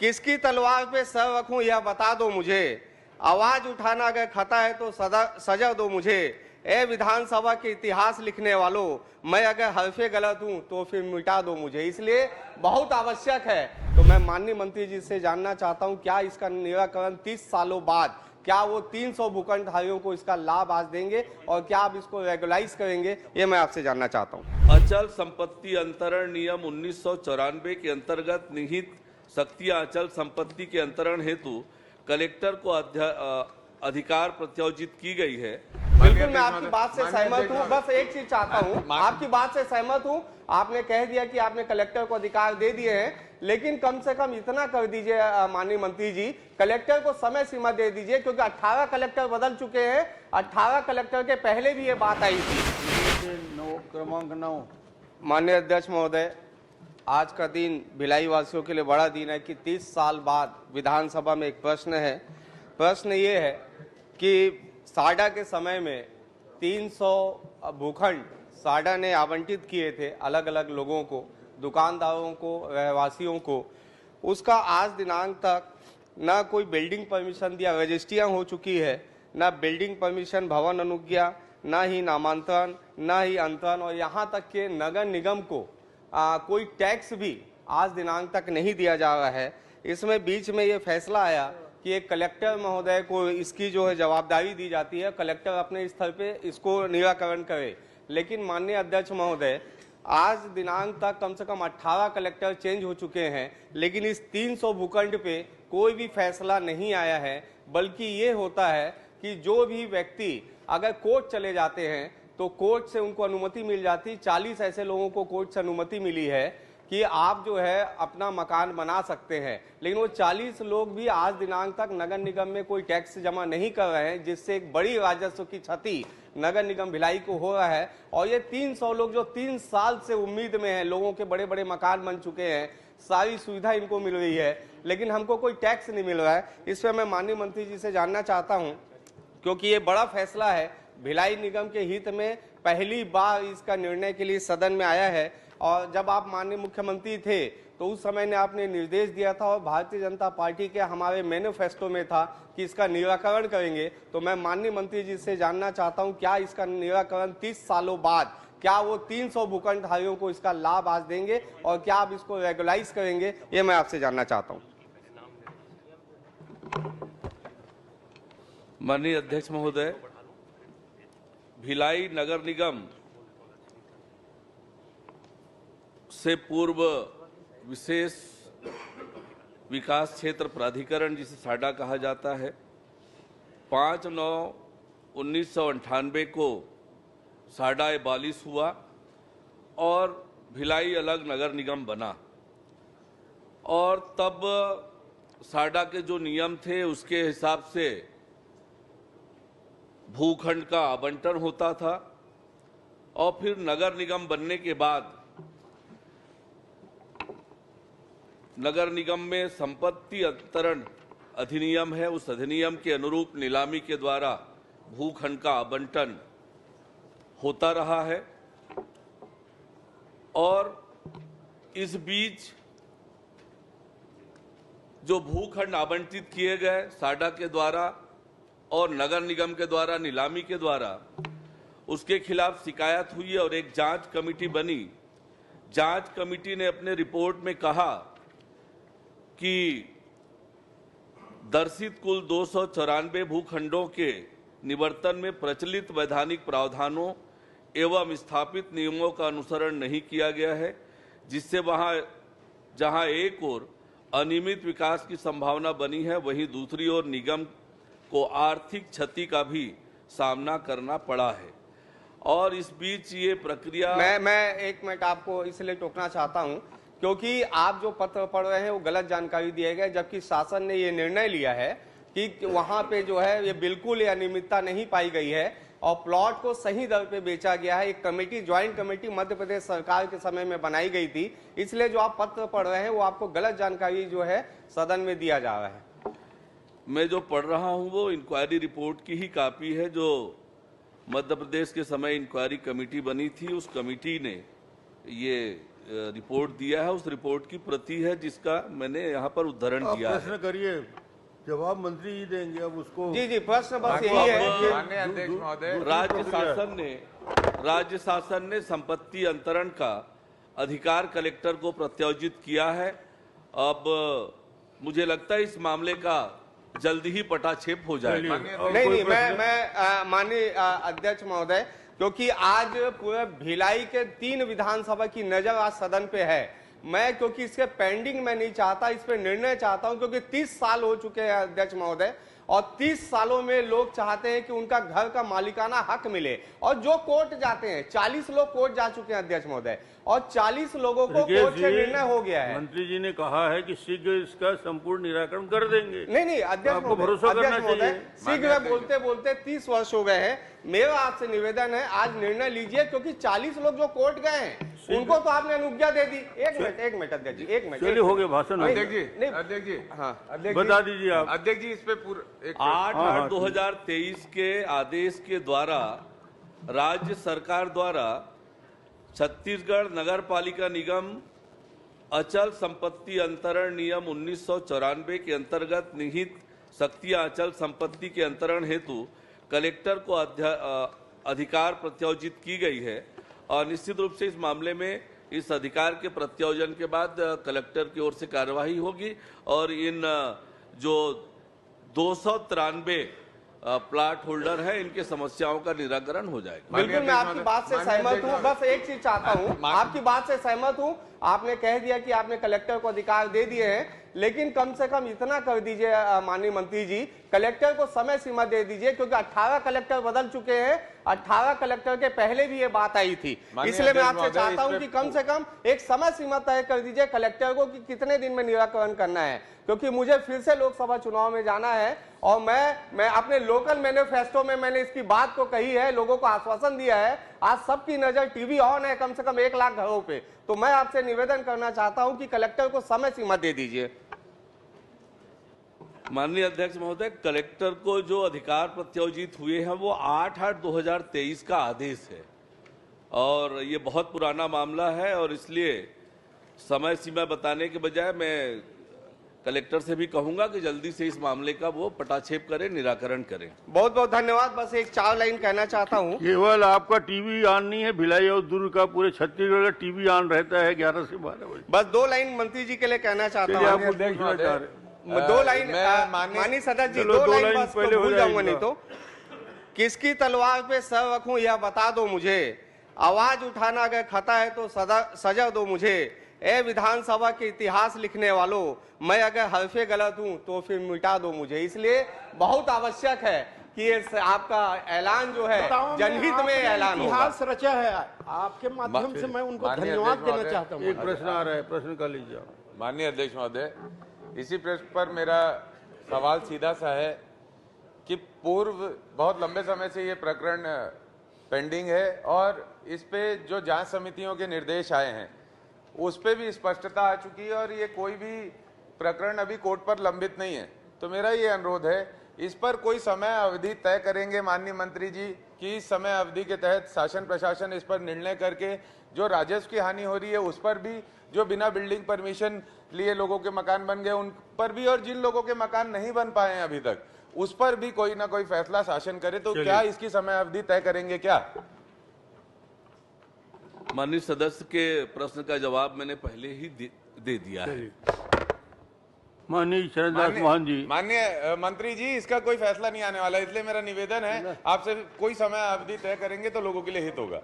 किसकी तलवार पे सर रखूं यह बता दो मुझे, आवाज उठाना अगर खता है तो सजा दो मुझे। ए विधानसभा के इतिहास लिखने वालों, मैं अगर हरफे गलत हूं तो फिर मिटा दो मुझे। इसलिए बहुत आवश्यक है। तो मैं माननीय मंत्री जी से जानना चाहता हूं, क्या इसका निराकरण 30 सालों बाद, क्या वो 300 भूखंडधारियों को इसका लाभ आज देंगे और क्या आप इसको रेगुलाइज करेंगे, ये मैं आपसे जानना चाहता हूं। अचल संपत्ति अंतरण नियम 1994 के अंतर्गत निहित शक्तियां अचल संपत्ति के अंतरण हेतु कलेक्टर को अधिकार प्रत्यायोजित की गई है। बिल्कुल मैं आपकी बात से सहमत हूं। बस एक चीज चाहता हूं, आपकी बात से सहमत हूं। आपने कह दिया कि आपने कलेक्टर को अधिकार दे दिए हैं, लेकिन कम से कम इतना कर दीजिए माननीय मंत्री जी, कलेक्टर को समय सीमा दे दीजिए, क्योंकि 18 कलेक्टर बदल चुके हैं। 18 कलेक्टर के पहले भी ये बात आई थी। क्रमांक 9। माननीय अध्यक्ष महोदय, आज का दिन भिलाई वासियों के लिए बड़ा दिन है कि 30 साल बाद विधानसभा में एक प्रश्न है। प्रश्न ये है कि साडा के समय में 300 भूखंड साडा ने आवंटित किए थे अलग अलग लोगों को, दुकानदारों को, रहवासियों को। उसका आज दिनांक तक ना कोई बिल्डिंग परमिशन दिया, रजिस्ट्रियां हो चुकी है, ना बिल्डिंग परमिशन, भवन अनुज्ञा, ना ही नामांतरण, ना ही अंतरण, और यहाँ तक के नगर निगम को कोई टैक्स भी आज दिनांक तक नहीं दिया जा रहा है। इसमें बीच में ये फैसला आया कि एक कलेक्टर महोदय को इसकी जो है जवाबदारी दी जाती है, कलेक्टर अपने स्तर पे इसको निराकरण करे। लेकिन माननीय अध्यक्ष महोदय, आज दिनांक तक कम से कम 18 कलेक्टर चेंज हो चुके हैं, लेकिन इस 300 भूखंड पे कोई भी फैसला नहीं आया है। बल्कि ये होता है कि जो भी व्यक्ति अगर कोर्ट चले जाते हैं तो कोर्ट से उनको अनुमति मिल जाती। 40 ऐसे लोगों को कोर्ट से अनुमति मिली है कि आप जो है अपना मकान बना सकते हैं, लेकिन वो 40 लोग भी आज दिनांक तक नगर निगम में कोई टैक्स जमा नहीं कर रहे हैं, जिससे एक बड़ी राजस्व की क्षति नगर निगम भिलाई को हो रहा है। और ये 300 लोग जो 3 साल से उम्मीद में हैं, लोगों के बड़े बड़े मकान बन चुके हैं, सारी सुविधा इनको मिल रही है, लेकिन हमको कोई टैक्स नहीं मिल रहा है। इस पर मैं माननीय मंत्री जी से जानना चाहता हूँ, क्योंकि ये बड़ा फैसला है, भिलाई निगम के हित में पहली बार इसका निर्णय के लिए सदन में आया है। और जब आप माननीय मुख्यमंत्री थे तो उस समय ने आपने निर्देश दिया था और भारतीय जनता पार्टी के हमारे मैनिफेस्टो में था कि इसका निराकरण करेंगे। तो मैं माननीय मंत्री जी से जानना चाहता हूं, क्या इसका निराकरण 30 सालों बाद, क्या वो 300 भूखंडधारियों को इसका लाभ आज देंगे और क्या आप इसको रेगुलाइज करेंगे, ये मैं आपसे जानना चाहता हूँ। माननीय अध्यक्ष महोदय, भिलाई नगर निगम से पूर्व विशेष विकास क्षेत्र प्राधिकरण, जिसे साडा कहा जाता है, 5/9/1998 को साडा एबालिश हुआ और भिलाई अलग नगर निगम बना। और तब साडा के जो नियम थे उसके हिसाब से भूखंड का आवंटन होता था। और फिर नगर निगम बनने के बाद नगर निगम में संपत्ति अंतरण अधिनियम है, उस अधिनियम के अनुरूप नीलामी के द्वारा भूखंड का आवंटन होता रहा है। और इस बीच जो भूखंड आवंटित किए गए साडा के द्वारा और नगर निगम के द्वारा नीलामी के द्वारा, उसके खिलाफ शिकायत हुई और एक जांच कमेटी बनी। जांच कमेटी ने अपने रिपोर्ट में कहा कि दर्शित कुल 294 भूखंडों के निवर्तन में प्रचलित वैधानिक प्रावधानों एवं स्थापित नियमों का अनुसरण नहीं किया गया है, जिससे जहां एक ओर अनियमित विकास की संभावना बनी है, वहीं दूसरी ओर निगम को आर्थिक क्षति का भी सामना करना पड़ा है। और इस बीच ये प्रक्रिया मैं 1 मिनट आपको इसलिए टोकना चाहता हूं, क्योंकि आप जो पत्र पढ़ रहे हैं वो गलत जानकारी दिए गए, जबकि शासन ने ये निर्णय लिया है कि वहां पे जो है ये बिल्कुल अनियमितता नहीं पाई गई है और प्लॉट को सही दर पे बेचा गया है। एक committee, joint committee Madhya Pradesh सरकार के समय में बनाई गई थी, इसलिए जो आप पत्र पढ़ रहे हैं वो आपको गलत जानकारी जो है सदन में दिया जा रहा है। मैं जो पढ़ रहा हूं वो इंक्वायरी रिपोर्ट की ही कॉपी है, जो मध्य प्रदेश के समय इंक्वायरी कमेटी बनी थी, उस कमेटी ने ये रिपोर्ट दिया है उस रिपोर्ट की प्रति है जिसका मैंने यहाँ पर उद्धरण आप दिया है। प्रश्न करिए, जवाब मंत्री जी देंगे। अब उसको जी जी, प्रश्न बस यही है कि माननीय अध्यक्ष महोदय, राज्य शासन ने संपत्ति अंतरण का अधिकार कलेक्टर को प्रत्यार्जित किया है। अब मुझे लगता है इस मामले का जल्दी ही पटाक्षेप हो जाएगा। नहीं, मैं माननीय अध्यक्ष महोदय, क्योंकि आज पूरे भिलाई के 3 विधानसभा की नजर आज सदन पे है। मैं क्योंकि इसके पेंडिंग में नहीं चाहता, इस पे निर्णय चाहता हूं, क्योंकि 30 साल हो चुके हैं अध्यक्ष महोदय, और 30 सालों में लोग चाहते हैं कि उनका घर का मालिकाना हक मिले। और जो कोर्ट जाते हैं, 40 लोग कोर्ट जा चुके हैं अध्यक्ष महोदय, और 40 लोगों को कोर्ट से निर्णय हो गया है। मंत्री जी ने कहा है कि शीघ्र इसका संपूर्ण निराकरण कर देंगे। नहीं अध्यक्ष आपको भरोसा करना चाहिए। शीघ्र बोलते बोलते 30 वर्ष हो गए हैं। मेरा आपसे निवेदन है, आज निर्णय लीजिए, क्योंकि 40 लोग जो कोर्ट गए हैं उनको तो आपने अनुज्ञा दे दी। एक मिनट अध्यक्ष जी, 1 मिनट। चलिए, हो गया भाषण। अध्यक्ष जी, हाँ, अध्यक्ष बता जी, दीजिए आप। अध्यक्ष जी, इस पे पूरा 8/8/2023 के आदेश के द्वारा राज्य सरकार द्वारा छत्तीसगढ़ नगर पालिका निगम अचल संपत्ति अंतरण नियम 1994 के अंतर्गत निहित शक्तियां अचल संपत्ति के अंतरण हेतु कलेक्टर को अधिकार प्रत्यार्जित की गई है, और निश्चित रूप से इस मामले में इस अधिकार के प्रत्यार्जन के बाद कलेक्टर की ओर से कार्यवाही होगी और इन जो 293 प्लाट होल्डर है इनके समस्याओं का निराकरण हो जाएगा। बिल्कुल, मैं आपकी बात से सहमत हूँ। बस एक चीज चाहता हूँ, आपकी बात से सहमत हूँ। आपने कह दिया कि आपने कलेक्टर को अधिकार दे दिए हैं, लेकिन कम से कम इतना कर दीजिए माननीय मंत्री जी, कलेक्टर को समय सीमा दे दीजिए, क्योंकि 18 कलेक्टर बदल चुके हैं। 18 कलेक्टर के पहले भी ये बात आई थी। इसलिए मैं आपसे चाहता हूं कि कम से कम एक समय सीमा तय कर दीजिए कलेक्टर को कि कितने दिन में निराकरण करना है, क्योंकि मुझे फिर से लोकसभा चुनाव में जाना है। और मैं अपने लोकल मैनिफेस्टो में मैंने इसकी बात को कही है, लोगों को आश्वासन दिया है। आज सबकी नजर टीवी ऑन है, कम से कम 1 लाख घरों पे। तो मैं आपसे निवेदन करना चाहता हूं कि कलेक्टर को समय सीमा दे दीजिए। माननीय अध्यक्ष महोदय, कलेक्टर को जो अधिकार प्रत्यार्जित हुए हैं वो 8/8/2023 का आदेश है, और ये बहुत पुराना मामला है, और इसलिए समय सीमा बताने के बजाय मैं कलेक्टर से भी कहूंगा कि जल्दी से इस मामले का वो पटाक्षेप करें, निराकरण करें। बहुत बहुत धन्यवाद। बस एक 4 लाइन कहना चाहता हूँ। केवल आपका टीवी ऑन नहीं है, भिलाई और दुर्ग का पूरे छत्तीसगढ़ का टीवी ऑन रहता है 11 से 12 बजे। बस 2 लाइन मंत्री जी के लिए कहना चाहता चलिए, हूँ। आप कुछ पूछना चाह रहे। 2 लाइन माननीय सदस्य जी, चलो, 2 दो लाइन लाइन बस पहले हो भूल जाऊंगा जाएगी नहीं तो। किसकी तलवार पे सर रखूं यह बता दो मुझे, आवाज उठाना अगर खता है तो सजा दो मुझे। ए विधानसभा के इतिहास लिखने वालों, मैं अगर हरफे गलत हूं तो फिर मिटा दो मुझे। इसलिए बहुत आवश्यक है कि ये आपका ऐलान जो है जनहित में ऐलान होगा। इतिहास रचा है, आपके माध्यम से मैं उनको धन्यवाद देना चाहता हूँ। एक प्रश्न आ रहा है, प्रश्न कर लीजिए। माननीय अध्यक्ष महोदय, इसी प्रश्न पर मेरा सवाल सीधा सा है कि पूर्व बहुत लंबे समय से ये प्रकरण पेंडिंग है, और इस पे जो जांच समितियों के निर्देश आए हैं उस पे भी स्पष्टता आ चुकी है, और ये कोई भी प्रकरण अभी कोर्ट पर लंबित नहीं है। तो मेरा ये अनुरोध है, इस पर कोई समय अवधि तय करेंगे माननीय मंत्री जी कि इस समय अवधि के तहत शासन प्रशासन इस पर निर्णय करके जो राजस्व की हानि हो रही है उस पर भी, जो बिना बिल्डिंग परमिशन लिए लोगों के मकान बन गए उन पर भी, और जिन लोगों के मकान नहीं बन पाए हैं अभी तक उस पर भी कोई ना कोई फैसला शासन करे। तो क्या इसकी समय अवधि तय करेंगे क्या? माननीय सदस्य के प्रश्न का जवाब मैंने पहले ही दे दिया है। माननीय शरणदास मोहन जी। माननीय मंत्री जी, इसका कोई फैसला नहीं आने वाला, इसलिए मेरा निवेदन है आपसे, कोई समय अवधि तय करेंगे तो लोगों के लिए हित होगा।